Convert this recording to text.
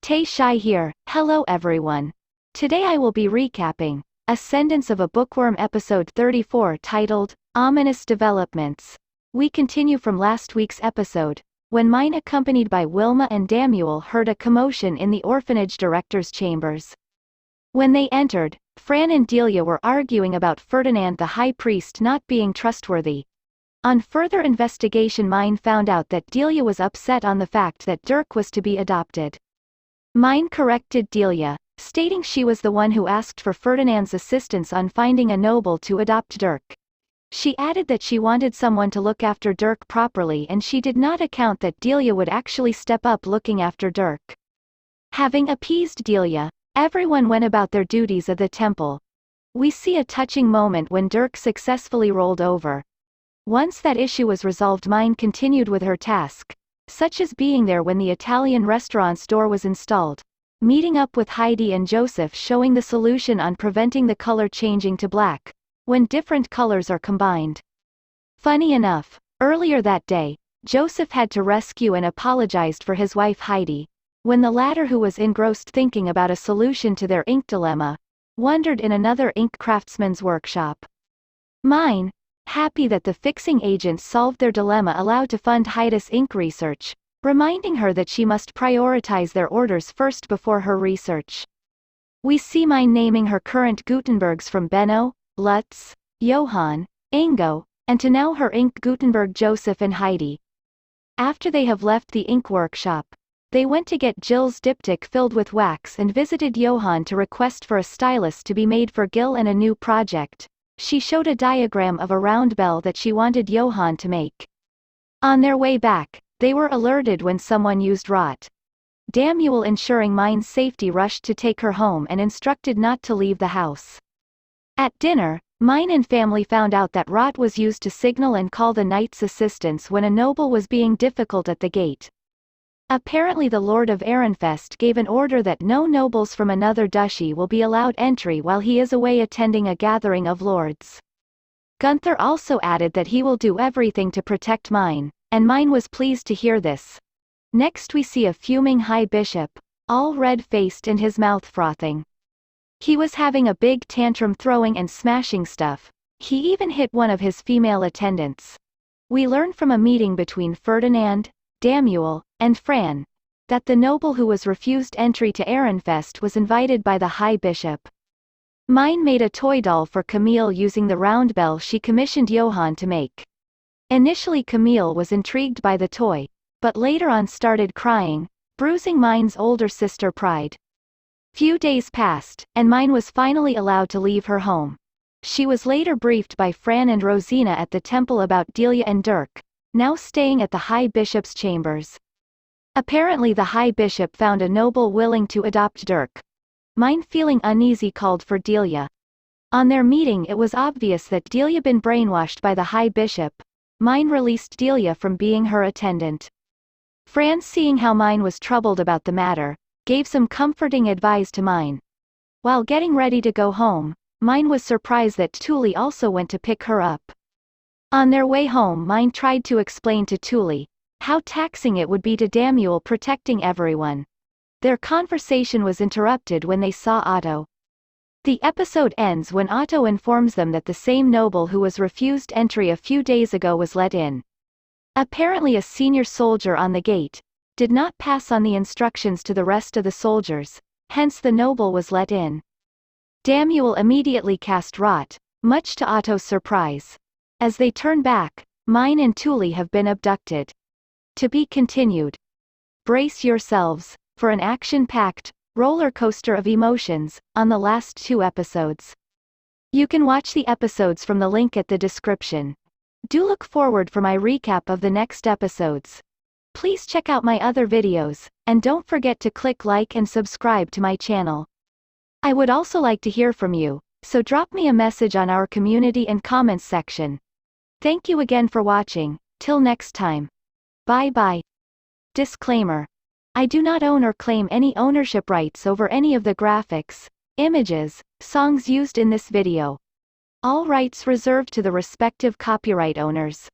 TehShy here. Hello everyone. Today I will be recapping Ascendance of a Bookworm episode 34 titled Ominous Developments. We continue from last week's episode, when Mine accompanied by Wilma and Damuel heard a commotion in the orphanage director's chambers. When they entered, Fran and Delia were arguing about Ferdinand the High Priest not being trustworthy. On further investigation, Mine found out that Delia was upset on the fact that Dirk was to be adopted. Mine corrected Delia, stating she was the one who asked for Ferdinand's assistance on finding a noble to adopt Dirk. She added that she wanted someone to look after Dirk properly, and she did not account that Delia would actually step up looking after Dirk. Having appeased Delia, everyone went about their duties at the temple. We see a touching moment when Dirk successfully rolled over. Once that issue was resolved, Mine continued with her task, such as being there when the Italian restaurant's door was installed, meeting up with Heidi and Joseph, showing the solution on preventing the color changing to black when different colors are combined. Funny enough, earlier that day, Joseph had to rescue and apologized for his wife Heidi, when the latter, who was engrossed thinking about a solution to their ink dilemma, wandered in another ink craftsman's workshop. Mine, happy that the fixing agents solved their dilemma, allowed to fund Heidi's ink research, reminding her that she must prioritize their orders first before her research. We see Mine naming her current Gutenbergs from Benno, Lutz, Johann, Ingo, and to now her ink Gutenberg Joseph and Heidi. After they have left the ink workshop, they went to get Jill's diptych filled with wax and visited Johann to request for a stylus to be made for Gil and a new project. She showed a diagram of a round bell that she wanted Johann to make. On their way back, they were alerted when someone used rot. Damuel, ensuring Mine's safety, rushed to take her home and instructed not to leave the house. At dinner, Mine and family found out that rot was used to signal and call the knight's assistance when a noble was being difficult at the gate. Apparently the Lord of Ehrenfest gave an order that no nobles from another duchy will be allowed entry while he is away attending a gathering of lords. Gunther also added that he will do everything to protect Mine, and Mine was pleased to hear this. Next we see a fuming high bishop, all red-faced and his mouth frothing. He was having a big tantrum, throwing and smashing stuff. He even hit one of his female attendants. We learn from a meeting between Ferdinand, Damuel, and Fran, that the noble who was refused entry to Ehrenfest was invited by the High Bishop. Mine made a toy doll for Camille using the round bell she commissioned Johann to make. Initially Camille was intrigued by the toy, but later on started crying, bruising Mine's older sister Pride. Few days passed, and Mine was finally allowed to leave her home. She was later briefed by Fran and Rosina at the temple about Delia and Dirk, now staying at the High Bishop's chambers. Apparently the High Bishop found a noble willing to adopt Dirk. Mine, feeling uneasy, called for Delia. On their meeting it was obvious that Delia been brainwashed by the High Bishop. Mine released Delia from being her attendant. Fran, seeing how Mine was troubled about the matter, gave some comforting advice to Mine. While getting ready to go home, Mine was surprised that Thule also went to pick her up. On their way home, Mine tried to explain to Thule how taxing it would be to Damuel protecting everyone. Their conversation was interrupted when they saw Otto. The episode ends when Otto informs them that the same noble who was refused entry a few days ago was let in. Apparently a senior soldier on the gate did not pass on the instructions to the rest of the soldiers, hence the noble was let in. Damuel immediately cast rot, much to Otto's surprise. As they turn back, Mine and Thule have been abducted. To be continued. Brace yourselves for an action-packed roller coaster of emotions on the last 2 episodes. You can watch the episodes from the link at the description. Do look forward for my recap of the next episodes. Please check out my other videos, and don't forget to click like and subscribe to my channel. I would also like to hear from you, so drop me a message on our community and comments section. Thank you again for watching. Till next time. Bye bye. Disclaimer. I do not own or claim any ownership rights over any of the graphics, images, songs used in this video. All rights reserved to the respective copyright owners.